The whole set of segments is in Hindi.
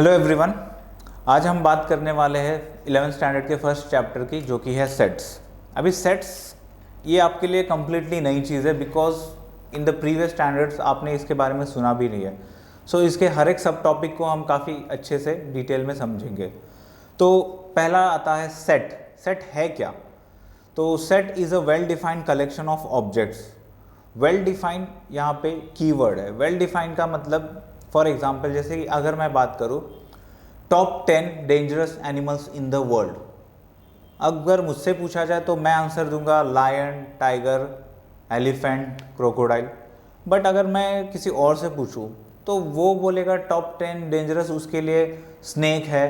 Hello everyone. आज हम बात करने वाले हैं 11th स्टैंडर्ड के फर्स्ट चैप्टर की, जो कि है सेट्स। अभी सेट्स ये आपके लिए कम्प्लीटली नई चीज़ है, because in the previous standards आपने इसके बारे में सुना भी नहीं है। सो इसके हर एक सब टॉपिक को हम काफ़ी अच्छे से डिटेल में समझेंगे। तो पहला आता है सेट। सेट है क्या? तो set is a well defined collection of objects. Well defined यहाँ पे कीवर्ड है। वेल डिफाइंड का मतलब, फॉर एग्जाम्पल जैसे कि अगर मैं बात करूँ top 10 dangerous animals in the world, अगर मुझसे पूछा जाए तो मैं आंसर दूंगा lion, tiger, elephant, crocodile. But अगर मैं किसी और से पूछूं तो वो बोलेगा टॉप 10 डेंजरस, उसके लिए स्नेक है,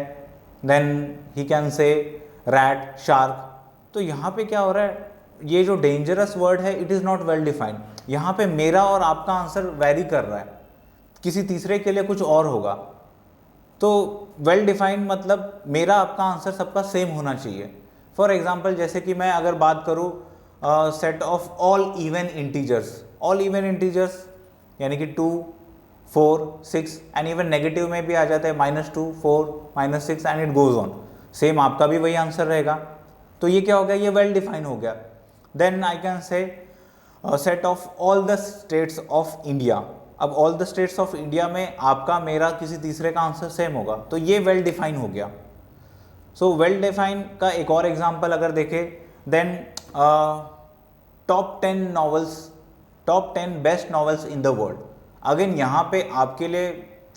then he can say rat, shark. तो यहाँ पे क्या हो रहा है, ये जो डेंजरस वर्ड है it is not well defined. यहाँ पे मेरा और आपका आंसर वेरी कर रहा है, किसी तीसरे के लिए कुछ और होगा। तो वेल डिफाइंड मतलब मेरा आपका आंसर सबका सेम होना चाहिए। फॉर एग्जाम्पल जैसे कि मैं अगर बात करूँ set of all even integers. All even integers यानी कि 2, 4, 6 एंड इवन नेगेटिव में भी आ जाता है -2, 4, -6 and it goes on. Same आपका भी वही आंसर रहेगा। तो ये क्या हो गया, ये वेल डिफाइंड हो गया। Then I can say set of all the states of India. अब all the states of India में आपका मेरा किसी तीसरे का आंसर सेम होगा, तो ये वेल डिफाइन हो गया। सो वेल डिफाइन का एक और एग्जांपल अगर देखें, then top 10 novels, top 10 best novels in the world. Again यहाँ पे आपके लिए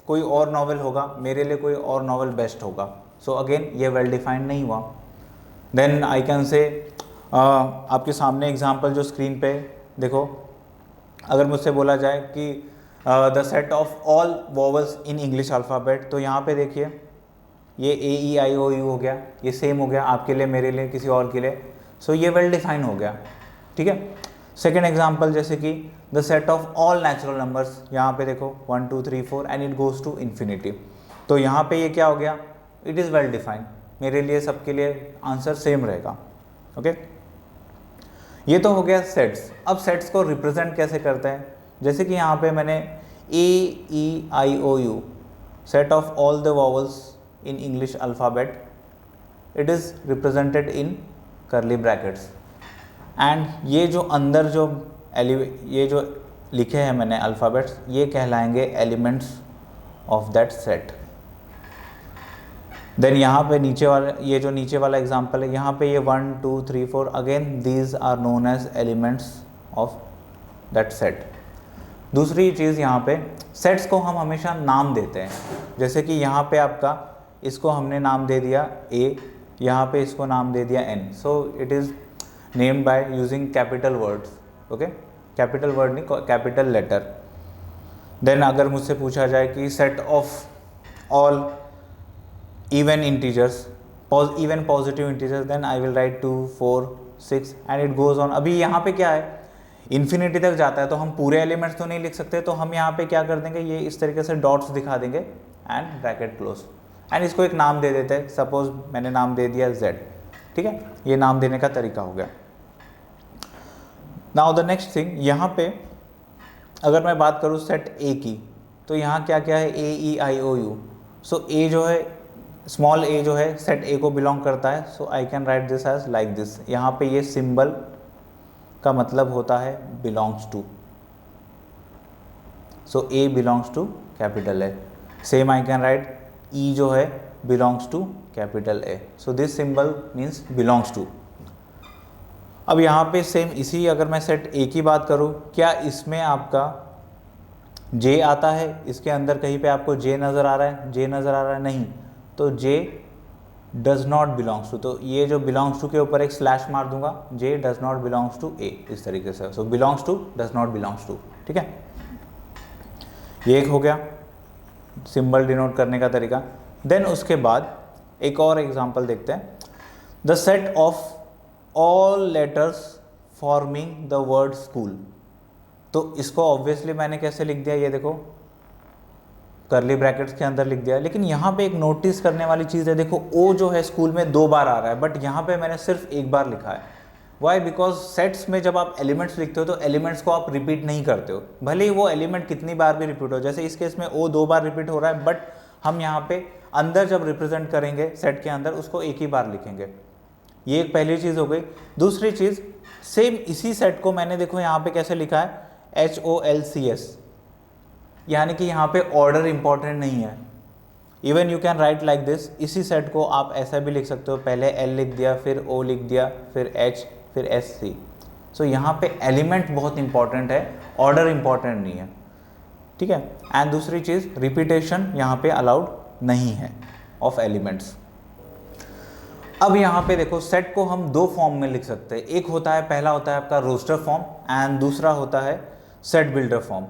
कोई और नॉवेल होगा, मेरे लिए कोई और नॉवेल बेस्ट होगा। सो अगेन ये वेल डिफाइंड नहीं हुआ। देन आई कैन से आपके सामने एग्जांपल जो स्क्रीन पे देखो, अगर मुझसे बोला जाए कि the set of all vowels in English alphabet, तो यहाँ पे देखिए ये AEIOU हो गया, ये सेम हो गया आपके लिए, मेरे लिए, किसी और के लिए। सो ये वेल डिफाइन हो गया, ठीक है। सेकेंड एग्जांपल जैसे कि the set of all natural numbers, यहाँ पे देखो 1, 2, 3, 4 and it goes to infinity. तो यहाँ पे ये क्या हो गया, इट इज़ वेल डिफाइंड, मेरे लिए सबके लिए आंसर सेम रहेगा। ओके, ये तो हो गया सेट्स। अब सेट्स को रिप्रेजेंट कैसे करते हैं, जैसे कि यहाँ पे मैंने AEIOU, set of all the vowels in English alphabet, it is represented in करली ब्रैकेट्स। एंड ये जो अंदर जो ये जो लिखे हैं मैंने अल्फ़ाबेट्स, ये कहलाएंगे elements of that set. Then यहाँ पे नीचे वाला, ये जो नीचे वाला एग्जांपल है, यहाँ पे ये 1, 2, 3, 4, again these are known as elements of that set. दूसरी चीज़, यहाँ पे सेट्स को हम हमेशा नाम देते हैं। जैसे कि यहाँ पे आपका, इसको हमने नाम दे दिया A, यहाँ पे इसको नाम दे दिया N। So it is named by using capital words. Okay, capital word नहीं, कैपिटल लेटर। देन अगर मुझसे पूछा जाए कि set of all even integers, even positive integers, then I will write 2, 4, 6 and it goes on। अभी यहाँ पे क्या है, इन्फिनिटी तक जाता है, तो हम पूरे एलिमेंट्स तो नहीं लिख सकते, तो हम यहाँ पे क्या कर देंगे, ये इस तरीके से डॉट्स दिखा देंगे एंड ब्रैकेट क्लोज, एंड इसको एक नाम दे देते हैं। सपोज मैंने नाम दे दिया Z, ठीक है, ये नाम देने का तरीका हो गया। नाउ द नेक्स्ट थिंग, यहाँ पे अगर मैं बात करूँ सेट A की, तो यहाँ क्या क्या है, AEIOU। सो A जो है, स्मॉल a जो है सेट A को बिलोंग करता है। So I can write this as like this. यहाँ पे ये सिंबल का मतलब होता है belongs to. So A belongs to capital A। Same I can write E जो है belongs to capital A। So this symbol means belongs to. अब यहाँ पे सेम इसी, अगर मैं सेट A की बात करूँ, क्या इसमें आपका J आता है? इसके अंदर कहीं पे आपको J नज़र आ रहा है? J नज़र आ रहा है? नहीं, तो J does not belongs to. तो ये जो बिलोंग्स टू के ऊपर एक स्लैश मार दूंगा, J does not belongs to A, इस तरीके से। So belongs to, does not belongs to, ठीक है। ये एक हो गया सिंबल डिनोट करने का तरीका। देन उसके बाद एक और एग्जांपल देखते हैं, the set of all letters forming the word school. तो इसको ऑब्वियसली मैंने कैसे लिख दिया, ये देखो करली ब्रैकेट्स के अंदर लिख दिया। लेकिन यहाँ पे एक नोटिस करने वाली चीज़ है, देखो O जो है स्कूल में 2 बार आ रहा है, बट यहाँ पे मैंने सिर्फ 1 बार लिखा है। वाई? बिकॉज सेट्स में जब आप एलिमेंट्स लिखते हो तो एलिमेंट्स को आप रिपीट नहीं करते हो, भले ही वो एलिमेंट कितनी बार भी रिपीट हो। जैसे इस केस में O 2 बार रिपीट हो रहा है, बट हम यहाँ पे अंदर जब रिप्रेजेंट करेंगे सेट के अंदर उसको एक ही बार लिखेंगे। ये एक पहली चीज़ हो गई। दूसरी चीज़, सेम इसी सेट को मैंने देखो यहाँ पे कैसे लिखा है HOLCS, यानी कि यहाँ पे ऑर्डर इंपॉर्टेंट नहीं है। Even you can right like this, इसी सेट को आप ऐसा भी लिख सकते हो, पहले L लिख दिया, फिर O लिख दिया, फिर H, फिर SC। सो यहाँ पे एलिमेंट बहुत इंपॉर्टेंट है, ऑर्डर इंपॉर्टेंट नहीं है, ठीक है। एंड दूसरी चीज़, रिपीटेशन यहाँ पे अलाउड नहीं है ऑफ एलिमेंट्स। अब यहाँ पे देखो सेट को हम दो फॉर्म में लिख सकते हैं। एक होता है, पहला होता है आपका रोस्टर फॉर्म एंड दूसरा होता है सेट बिल्डर फॉर्म।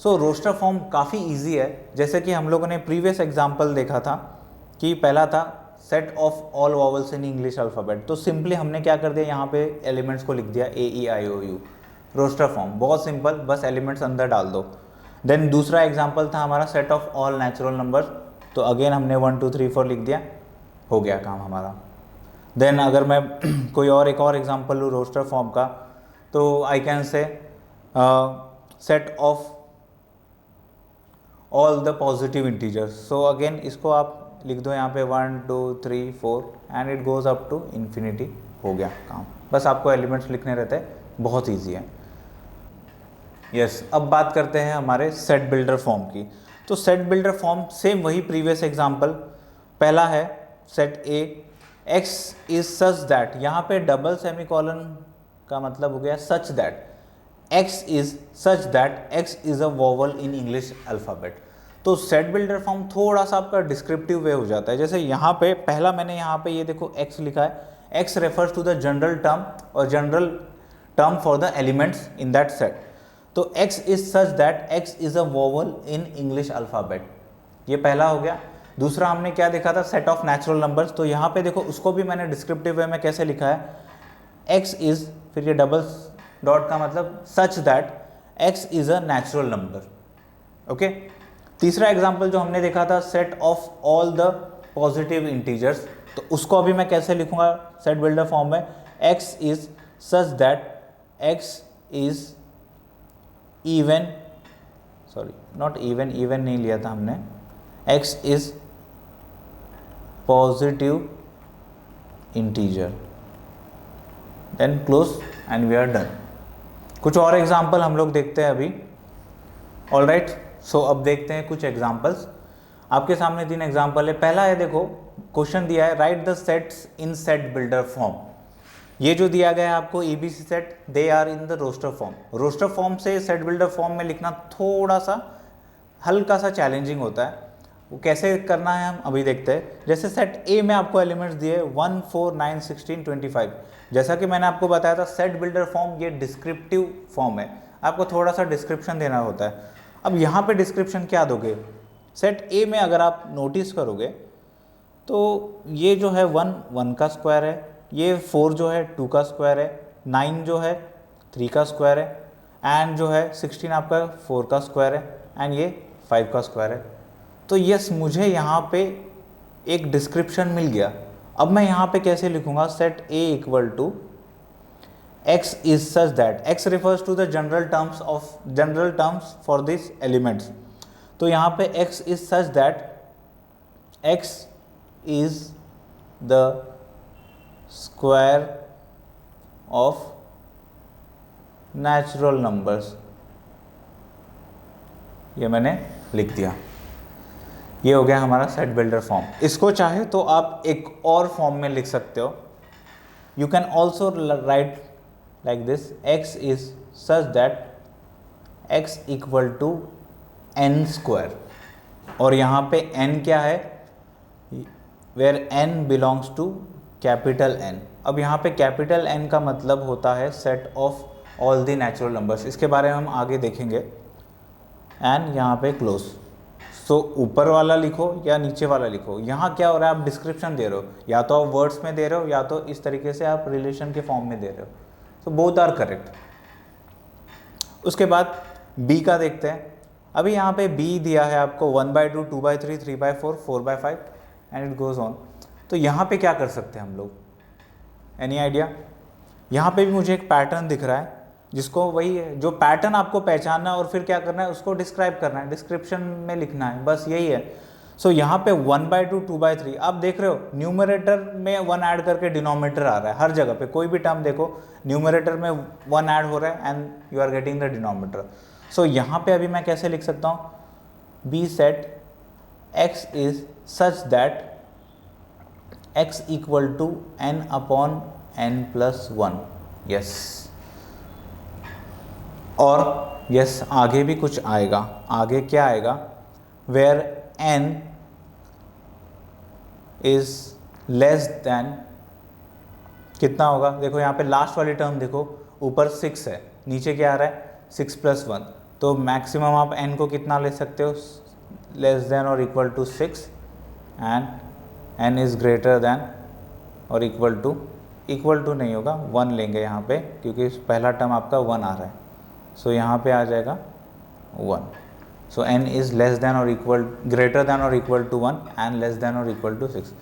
सो रोस्टर फॉर्म काफ़ी इजी है, जैसे कि हम लोगों ने प्रीवियस एग्जांपल देखा था कि पहला था set of all vowels in English alphabet. तो सिंपली हमने क्या कर दिया, यहाँ पे एलिमेंट्स को लिख दिया AEIOU, रोस्टर फॉर्म, बहुत सिंपल, बस एलिमेंट्स अंदर डाल दो। देन दूसरा एग्जाम्पल था हमारा set of all natural numbers, तो अगेन हमने 1 2 3 4 लिख दिया, हो गया काम हमारा। देन अगर मैं कोई और एक और एग्जांपल लूँ रोस्टर फॉर्म का, तो आई can say set of all the positive integers. So again इसको आप लिख दो यहाँ पे 1 2 3 4 and it goes up to infinity, हो गया काम। बस आपको एलिमेंट्स लिखने रहते हैं, बहुत ईजी है। यस, अब बात करते हैं हमारे सेट बिल्डर फॉर्म की। तो सेट बिल्डर फॉर्म सेम वही प्रीवियस एग्जांपल, पहला है set A, X is such that, यहाँ पे डबल सेमीकोलन का मतलब हो गया सच that, X is such that X is a vowel in English alphabet. तो सेट बिल्डर फॉर्म थोड़ा सा आपका डिस्क्रिप्टिव वे हो जाता है। जैसे यहाँ पे पहला मैंने यहाँ पे ये देखो X लिखा है, X refers to the general term और general term for the elements in that set. तो X is such that X is a vowel in English alphabet, ये पहला हो गया। दूसरा हमने क्या देखा था, सेट ऑफ नेचुरल नंबर्स। तो यहाँ पे देखो उसको भी मैंने डिस्क्रिप्टिव वे में कैसे लिखा है, X इज, फिर ये डबल डॉट का मतलब such that X is a natural number, okay. तीसरा एग्जांपल जो हमने देखा था set of all the positive integers, तो उसको अभी मैं कैसे लिखूंगा सेट बिल्डर फॉर्म में, X is such that X is even, sorry not even, even नहीं लिया था हमने, X is positive integer, then close and we are done. कुछ और एग्जांपल हम लोग देखते हैं अभी, ऑल राइट। सो अब देखते हैं कुछ एग्जांपल्स। आपके सामने 3 एग्जांपल है। पहला है, देखो क्वेश्चन दिया है, write the sets in set builder form. ये जो दिया गया है आपको ABC set, they are in the roster form. Roster form से सेट बिल्डर फॉर्म में लिखना थोड़ा सा हल्का सा चैलेंजिंग होता है, वो कैसे करना है हम अभी देखते हैं। जैसे सेट A में आपको एलिमेंट्स दिए 1 4 9 16 25। जैसा कि मैंने आपको बताया था सेट बिल्डर फॉर्म ये डिस्क्रिप्टिव फॉर्म है, आपको थोड़ा सा डिस्क्रिप्शन देना होता है। अब यहाँ पे डिस्क्रिप्शन क्या दोगे, सेट A में अगर आप नोटिस करोगे तो ये जो है 1 1 का स्क्वायर है, ये 4 जो है 2 का स्क्वायर है, 9 जो है 3 का स्क्वायर है, एंड जो है 16 आपका 4 का स्क्वायर है, एंड ये 5 का स्क्वायर है। तो यस, मुझे यहाँ पे एक डिस्क्रिप्शन मिल गया। अब मैं यहाँ पे कैसे लिखूँगा, set A equal to X is such that, X refers to the general terms for this elements. तो यहाँ पे X is such that X is the square of natural numbers, ये मैंने लिख दिया। ये हो गया हमारा सेट बिल्डर फॉर्म। इसको चाहे तो आप एक और फॉर्म में लिख सकते हो, you can also write like this, X is such that X equal to n square, और यहाँ पे n क्या है, where n belongs to capital N। अब यहाँ पे कैपिटल N का मतलब होता है set of all the natural numbers, इसके बारे में हम आगे देखेंगे। एंड यहाँ पे क्लोज। सो ऊपर वाला लिखो या नीचे वाला लिखो, यहाँ क्या हो रहा है, आप डिस्क्रिप्शन दे रहे हो, या तो आप वर्ड्स में दे रहे हो या तो इस तरीके से आप रिलेशन के फॉर्म में दे रहे हो। So both are correct. उसके बाद B का देखते हैं। अभी यहाँ पे B दिया है आपको 1/2 2/3 3/4 4/5 एंड इट गोज ऑन। तो यहाँ पे क्या कर सकते हैं हम लोग, एनी आइडिया? यहाँ पे भी मुझे एक पैटर्न दिख रहा है, जिसको वही है, जो पैटर्न आपको पहचानना है और फिर क्या करना है, उसको डिस्क्राइब करना है, डिस्क्रिप्शन में लिखना है, बस यही है। सो यहाँ पे 1/2 2/3 आप देख रहे हो, न्यूमरेटर में 1 ऐड करके डिनोमिनेटर आ रहा है हर जगह पे, कोई भी टर्म देखो न्यूमरेटर में 1 ऐड हो रहा है and you are getting the denominator. So यहाँ पे अभी मैं कैसे लिख सकता हूँ, be set x is such that x equal to n upon n+1। Yes, और यस आगे भी कुछ आएगा, आगे क्या आएगा, where n is less than, कितना होगा, देखो यहाँ पे लास्ट वाली टर्म देखो, ऊपर 6 है, नीचे क्या आ रहा है 6+1, तो मैक्सिमम आप n को कितना ले सकते हो, लेस देन और equal to 6 and n is greater than और इक्वल टू नहीं होगा 1 लेंगे यहाँ पे, क्योंकि पहला टर्म आपका 1 आ रहा है, सो यहाँ पे आ जाएगा 1। So n is less than और इक्वल, ग्रेटर देन और equal to 1 and less than और इक्वल टू 6।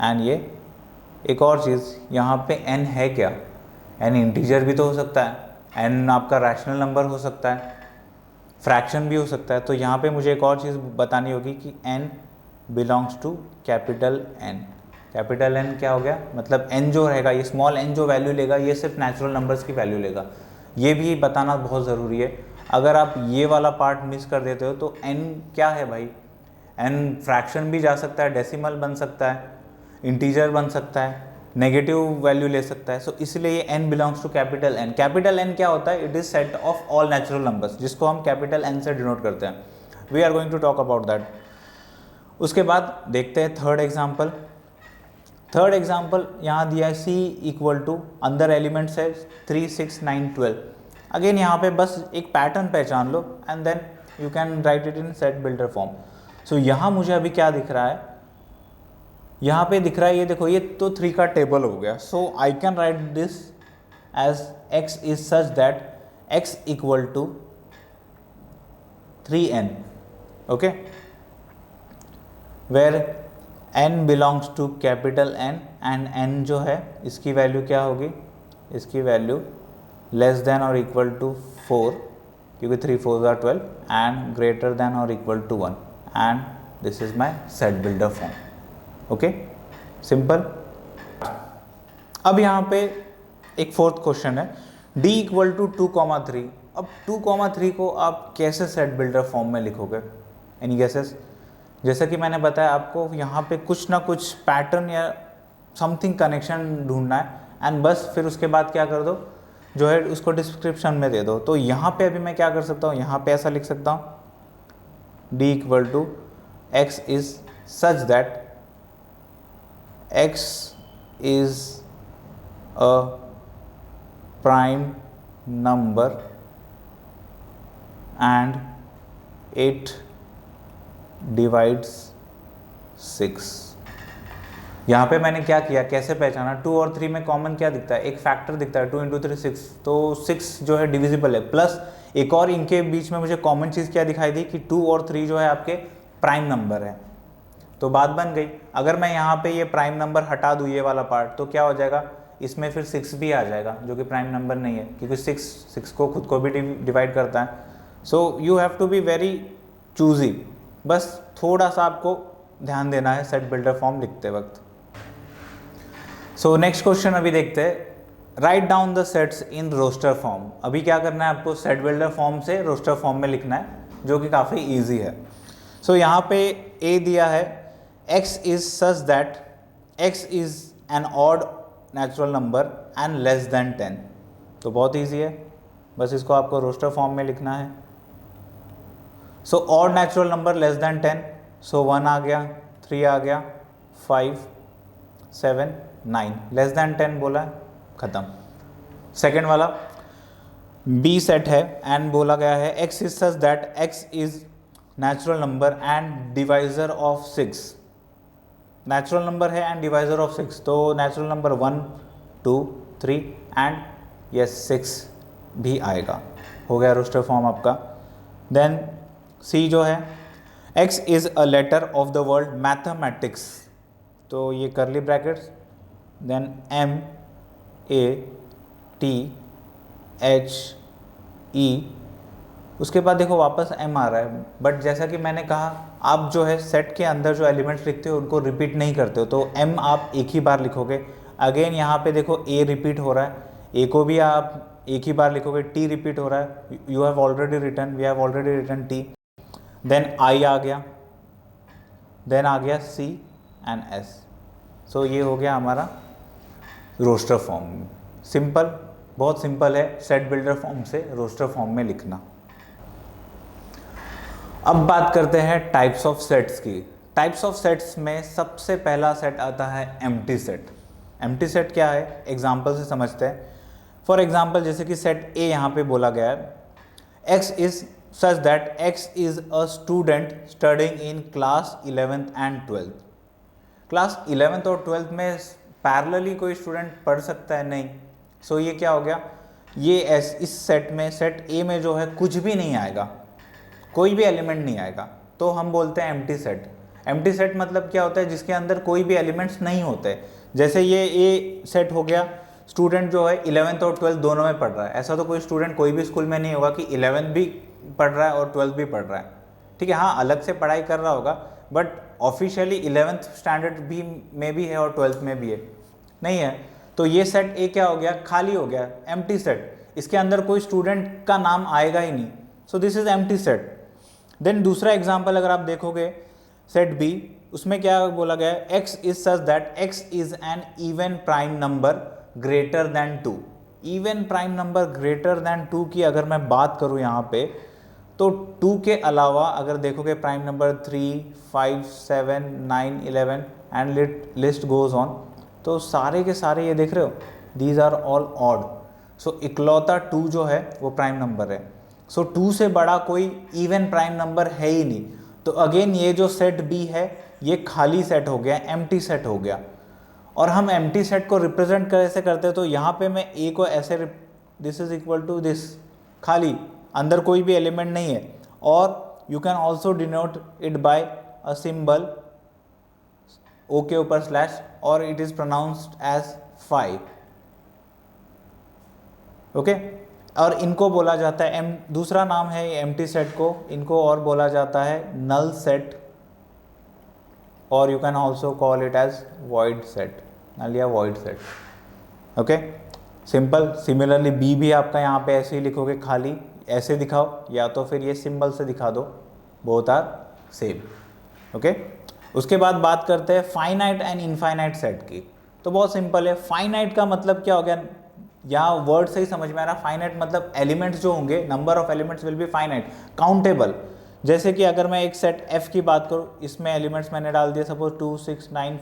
एंड ये एक और चीज़, यहाँ पे n है क्या, n इंटीजर भी तो हो सकता है, n आपका रैशनल नंबर हो सकता है, फ्रैक्शन भी हो सकता है, तो यहाँ पे मुझे एक और चीज़ बतानी होगी कि n belongs to capital N। Capital N क्या हो गया, मतलब n जो रहेगा, ये स्मॉल n जो वैल्यू लेगा, ये सिर्फ नेचुरल नंबर्स की वैल्यू लेगा, ये भी बताना बहुत ज़रूरी है। अगर आप ये वाला पार्ट मिस कर देते हो तो n क्या है भाई, n फ्रैक्शन भी जा सकता है, डेसिमल बन सकता है, इंटीजर बन सकता है, नेगेटिव वैल्यू ले सकता है, सो इसलिए ये n belongs to capital N। Capital N क्या होता है, it is set of all natural numbers, जिसको हम कैपिटल N से डिनोट करते हैं। We are going to talk about that. उसके बाद देखते हैं थर्ड एग्जाम्पल। थर्ड एग्जाम्पल यहाँ दिया है c इक्वल टू, अंदर एलिमेंट्स है 3 6 9 12। अगेन यहाँ पे बस एक पैटर्न पहचान लो and then you can write it in set builder form. So यहाँ मुझे अभी क्या दिख रहा है, यहाँ पे दिख रहा है, ये देखो, ये तो 3 का टेबल हो गया, so I can write this as x is such that x equal to 3n, okay, where n belongs to capital N and n जो है इसकी वैल्यू क्या होगी, इसकी वैल्यू लेस देन और इक्वल टू 4, क्योंकि 3 4 are 12 एंड ग्रेटर देन और equal to 1 and this is my set builder form. Okay, simple. अब यहाँ पे एक फोर्थ क्वेश्चन है, d इक्वल टू 2,3। अब 2,3 को आप कैसे सेट बिल्डर फॉर्म में लिखोगे, एनी गेसेस? जैसा कि मैंने बताया आपको, यहाँ पे कुछ ना कुछ पैटर्न या समथिंग कनेक्शन ढूंढना है एंड बस फिर उसके बाद क्या कर दो, जो है उसको डिस्क्रिप्शन में दे दो। तो यहाँ पे अभी मैं क्या कर सकता हूँ, यहाँ पे ऐसा लिख सकता हूँ, d equal to x is such that x is a prime number and it divides 6। यहाँ पे मैंने क्या किया, कैसे पहचाना, 2 और 3 में कॉमन क्या दिखता है, एक फैक्टर दिखता है, 2 × 3 6, तो 6 जो है डिविजिबल है, प्लस एक और इनके बीच में मुझे कॉमन चीज़ क्या दिखाई दी कि 2 और 3 जो है आपके प्राइम नंबर है, तो बात बन गई। अगर मैं यहाँ पे ये प्राइम नंबर हटा दूँ, ये वाला पार्ट, तो क्या हो जाएगा, इसमें फिर 6 भी आ जाएगा जो कि प्राइम नंबर नहीं है, क्योंकि 6 को खुद को भी डिवाइड करता है। So you have to be very choosy, बस थोड़ा सा आपको ध्यान देना है सेट बिल्डर फॉर्म लिखते वक्त। सो नेक्स्ट क्वेश्चन अभी देखते हैं, write down the sets in roster form. अभी क्या करना है आपको, सेट बिल्डर फॉर्म से रोस्टर फॉर्म में लिखना है, जो कि काफ़ी ईजी है। सो यहाँ पे ए दिया है, x is such that x is an odd natural number and less than 10, तो बहुत ईजी है, बस इसको आपको रोस्टर फॉर्म में लिखना है। So odd natural number less than 10, सो 1 आ गया, 3 आ गया, 5 7 9, लेस देन 10 बोला है, खत्म। सेकेंड वाला बी सेट है एंड बोला गया है x is such that x is natural number and divisor of 6, natural number है एंड डिवाइजर ऑफ 6, तो नेचुरल नंबर 1 2 3 एंड यस 6 भी आएगा, हो गया रोस्टर फॉर्म आपका। देन सी जो है, x is a letter of the word mathematics, तो ये curly brackets, then M A T H E उसके बाद देखो वापस m आ रहा है, बट जैसा कि मैंने कहा आप जो है सेट के अंदर जो एलिमेंट्स लिखते हो उनको रिपीट नहीं करते हो, तो m आप एक ही बार लिखोगे। अगेन यहाँ पे देखो a रिपीट हो रहा है, a को भी आप एक ही बार लिखोगे, t रिपीट हो रहा है, you have already written, we have already written t, then i आ गया, देन आ गया c एंड s। सो ये हो गया हमारा रोस्टर फॉर्म। सिंपल, बहुत सिंपल है सेट बिल्डर फॉर्म से रोस्टर फॉर्म में लिखना। अब बात करते हैं टाइप्स ऑफ सेट्स की। टाइप्स ऑफ सेट्स में सबसे पहला सेट आता है एम्प्टी सेट। एम्प्टी सेट क्या है, एग्जाम्पल से समझते हैं। फॉर एग्जाम्पल जैसे कि सेट ए यहाँ पे बोला गया है, x is such that x is a student studying in class 11th and 12th। Class 11th और 12th में पैरेलली कोई स्टूडेंट पढ़ सकता है? नहीं। सो ये क्या हो गया, ये इस सेट में, सेट ए में जो है कुछ भी नहीं आएगा, कोई भी एलिमेंट नहीं आएगा, तो हम बोलते हैं एम्प्टी सेट। एम्प्टी सेट मतलब क्या होता है, जिसके अंदर कोई भी एलिमेंट्स नहीं होते। जैसे ये ए सेट हो गया, स्टूडेंट जो है 11th और 12th दोनों में पढ़ रहा है। ऐसा तो कोई स्टूडेंट कोई भी स्कूल में नहीं होगा कि 11th भी पढ़ रहा है और 12th भी पढ़ रहा है, ठीक है। हाँ, अलग से पढ़ाई कर रहा होगा, बट ऑफिशियली 11th स्टैंडर्ड भी में भी है और 12th में भी है, नहीं है। तो ये सेट ए क्या हो गया, खाली हो गया, एम्प्टी सेट। इसके अंदर कोई स्टूडेंट का नाम आएगा ही नहीं, so this is empty set. देन दूसरा एग्जाम्पल अगर आप देखोगे सेट बी, उसमें क्या बोला गया है, x is such that x is an even prime number greater than 2। Even prime number greater than 2 की अगर मैं बात करूं यहाँ पे, तो 2 के अलावा अगर देखोगे prime number 3, 5, 7, 9, 11 and list goes on, तो सारे के सारे ये देख रहे हो, दीज आर ऑल ऑड। सो इकलौता 2 जो है वो प्राइम नंबर है। सो 2 से बड़ा कोई इवन प्राइम नंबर है ही नहीं। तो अगेन ये जो सेट बी है ये खाली सेट हो गया, एम्प्टी सेट हो गया। और हम एम्प्टी सेट को रिप्रेजेंट कैसे करते हैं, तो यहाँ पे मैं ए को ऐसे, this is equal to this, खाली, अंदर कोई भी एलिमेंट नहीं है। और you can also denote it by a symbol O के ऊपर स्लैश, और it is pronounced as 5, okay. और इनको बोला जाता है दूसरा नाम है एम्प्टी सेट को, इनको और बोला जाता है नल सेट, और you can also call it as void set, null या void set, okay. Simple. Similarly B भी आपका यहाँ पे ऐसे ही लिखोगे, खाली ऐसे दिखाओ या तो फिर ये सिंबल से दिखा दो, बोथ आर सेम, ओके। उसके बाद बात करते हैं फाइनाइट एंड इनफाइनाइट सेट की। तो बहुत सिंपल है, फाइनाइट का मतलब क्या हो गया, यहाँ वर्ड से ही समझ में आ रहा है। फाइनाइट मतलब एलिमेंट्स जो होंगे, number of elements will be finite, countable. जैसे कि अगर मैं एक सेट F की बात करूँ, इसमें एलिमेंट्स मैंने डाल दिए सपोज 2, 6, 9,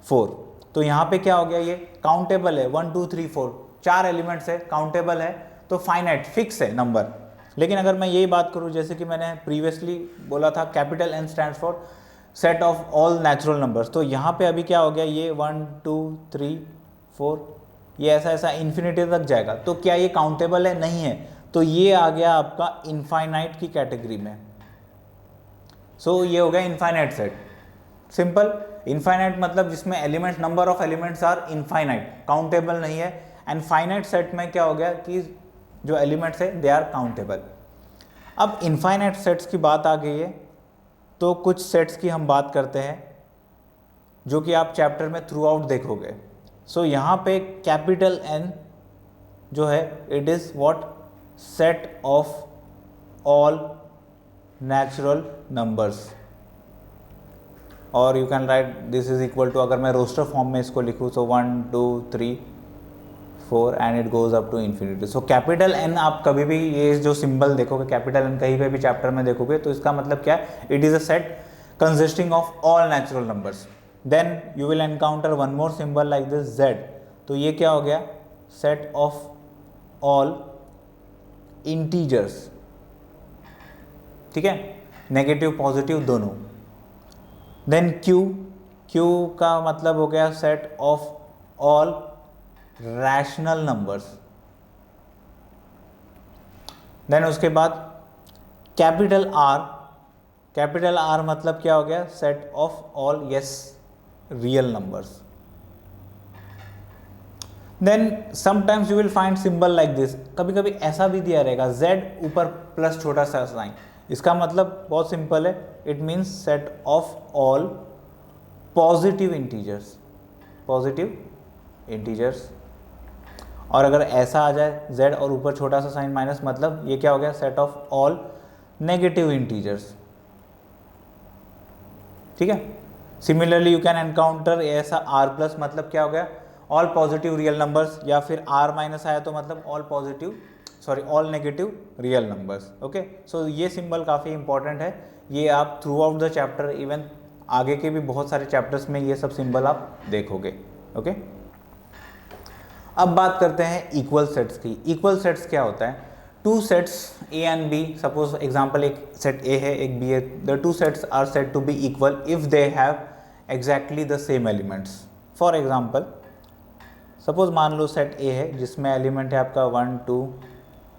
4, तो यहाँ पे क्या हो गया, ये काउंटेबल है, 1, 2, 3, 4, 4 एलिमेंट्स है, काउंटेबल है, तो फाइनाइट फिक्स है नंबर। लेकिन अगर मैं यही बात करूँ, जैसे कि मैंने प्रीवियसली बोला था, capital N stands for set of all natural numbers, तो यहाँ पे अभी क्या हो गया, ये 1, 2, 3, 4, ये ऐसा ऐसा इन्फिनिटी तक जाएगा, तो क्या ये काउंटेबल है? नहीं है। तो ये आ गया आपका इनफाइनाइट की कैटेगरी में। सो ये हो गया इनफाइनाइट सेट। सिंपल। इनफाइनाइट मतलब जिसमें elements, number of elements are infinite, countable नहीं है। एंड फाइनाइट सेट में क्या हो गया कि जो एलिमेंट्स है दे आर काउंटेबल। अब इनफाइनाइट सेट्स की बात आ गई है, तो कुछ सेट्स की हम बात करते हैं जो कि आप चैप्टर में थ्रू आउट देखोगे। सो यहाँ पे कैपिटल N जो है, it is what, set of all natural numbers, और you can write this is equal to, अगर मैं रोस्टर फॉर्म में इसको लिखूँ, so 1, 2, 3, 4 and it goes up to infinity. So capital N आप कभी भी ये जो सिंबल देखोगे, कैपिटल N कहीं पे भी चैप्टर में देखोगे, तो इसका मतलब क्या है, it is a set consisting of all natural numbers. Then you will encounter one more symbol like this Z, तो ये क्या हो गया, सेट ऑफ ऑल इंटीजर्स, ठीक है, नेगेटिव पॉजिटिव दोनों। देन Q का मतलब हो गया set of all rational numbers. Then उसके बाद कैपिटल R मतलब क्या हो गया, set of all real numbers. Then sometimes you will find symbol like this, कभी कभी ऐसा भी दिया रहेगा z ऊपर प्लस छोटा सा साइन, इसका मतलब बहुत सिंपल है, it means set of all positive integers, positive integers. और अगर ऐसा आ जाए z और ऊपर छोटा सा साइन माइनस, मतलब ये क्या हो गया, set of all negative integers, ठीक है। सिमिलरली यू कैन एनकाउंटर ऐसा r प्लस, मतलब क्या हो गया, ऑल पॉजिटिव रियल नंबर्स, या फिर r माइनस आया तो मतलब all negative real numbers. Okay, so ये सिंबल काफ़ी इंपॉर्टेंट है, ये आप throughout the chapter, even आगे के भी बहुत सारे चैप्टर्स में ये सब सिंबल आप देखोगे। ओके, अब बात करते हैं इक्वल सेट्स की। इक्वल सेट्स क्या होता है, two sets A and B, suppose example एक सेट ए है एक बी है, the two sets are said to be equal if they have exactly the same elements. For example suppose मान लो सेट ए है जिसमें एलिमेंट है आपका 1 2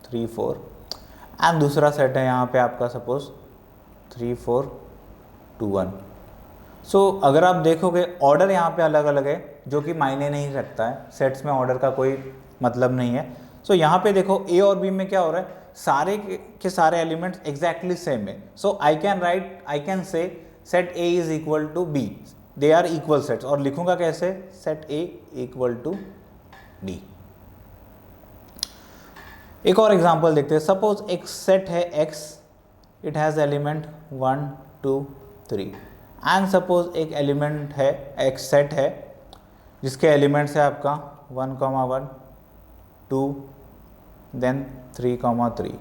3 4, एंड दूसरा सेट है यहाँ पे आपका सपोज 3 4 2 1। सो अगर आप देखोगे ऑर्डर यहाँ पे अलग अलग है, जो कि मायने नहीं रखता है, सेट्स में ऑर्डर का कोई मतलब नहीं है। सो यहाँ पे देखो ए और बी में क्या हो रहा है, सारे के सारे एलिमेंट्स एग्जैक्टली सेम है। So I can say set A is equal to B, they are equal sets, और लिखूंगा कैसे, set A equal to B. एक और एग्जांपल देखते हैं, सपोज एक सेट है x, it has element 1 2 3, and suppose एक एलिमेंट है एक सेट है जिसके एलिमेंट्स है आपका 1 1 2 देन 3 3।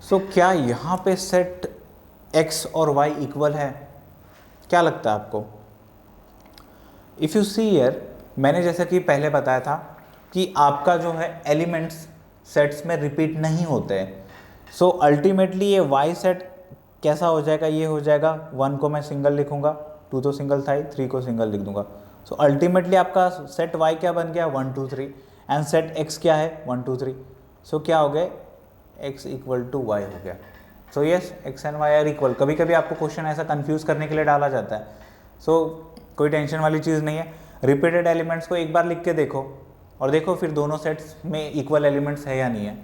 सो क्या यहाँ पे सेट x और y इक्वल है, क्या लगता है आपको? इफ़ यू सी हियर, मैंने जैसा कि पहले बताया था कि आपका जो है एलिमेंट्स सेट्स में रिपीट नहीं होते हैं। सो अल्टीमेटली ये y सेट कैसा हो जाएगा, ये हो जाएगा 1 को मैं सिंगल लिखूंगा, 2 तो सिंगल था ही, 3 को सिंगल लिख दूंगा। सो अल्टीमेटली आपका सेट y क्या बन गया, 1 2 3, एंड सेट x क्या है 1 2 3। सो क्या हो गया, x इक्वल टू y हो गया। So yes, x and y are equal. कभी कभी आपको क्वेश्चन ऐसा कंफ्यूज करने के लिए डाला जाता है, सो कोई टेंशन वाली चीज़ नहीं है। रिपीटेड एलिमेंट्स को एक बार लिख के देखो और देखो फिर दोनों सेट्स में इक्वल एलिमेंट्स है या नहीं है,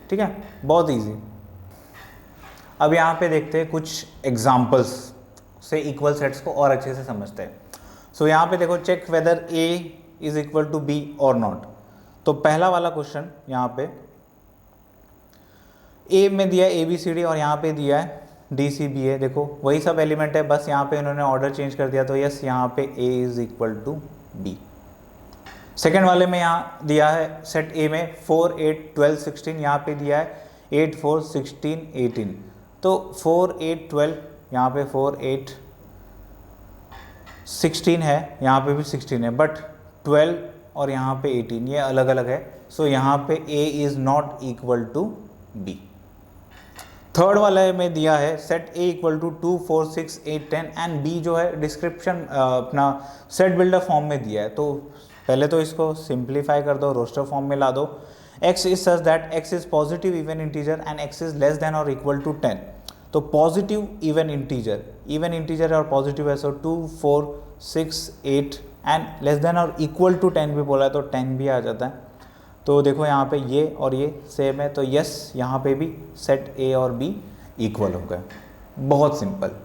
ठीक है, बहुत ईजी। अब यहाँ पे देखते हैं कुछ एग्जाम्पल्स से इक्वल सेट्स को और अच्छे से समझते हैं। सो यहाँ पे देखो, check whether a is equal to b और नॉट। तो पहला वाला क्वेश्चन यहाँ पे a में दिया है ABCD और यहाँ पे दिया है DCBA, देखो वही सब एलिमेंट है, बस यहाँ पे इन्होंने ऑर्डर चेंज कर दिया, तो यस यहाँ पे a is equal to b। Second वाले में यहाँ दिया है सेट A में 4 8 12 16, यहाँ पे दिया है 8 4 16 18, तो 4 8 12, यहाँ पे 4 8 16 है, यहाँ पे भी 16 है, बट 12 और यहाँ पे 18 ये अलग अलग है। सो यहाँ पे A is not equal to B। Third वाले में दिया है set A equal to 2 4 6 8 10, and B जो है डिस्क्रिप्शन अपना सेट बिल्डर फॉर्म में दिया है, तो पहले तो इसको सिंप्लीफाई कर दो, रोस्टर फॉर्म में ला दो। x is such that x is positive even integer and x is less than और इक्वल टू 10। तो पॉजिटिव इवन इंटीजर और पॉजिटिव है, सो 2 4 6 8 एंड लेस देन और इक्वल टू 10 भी बोला है, तो 10 भी आ जाता है। तो देखो यहाँ पे ये और ये सेम है, तो यस यहाँ पे भी सेट A और B इक्वल हो गए। बहुत सिंपल।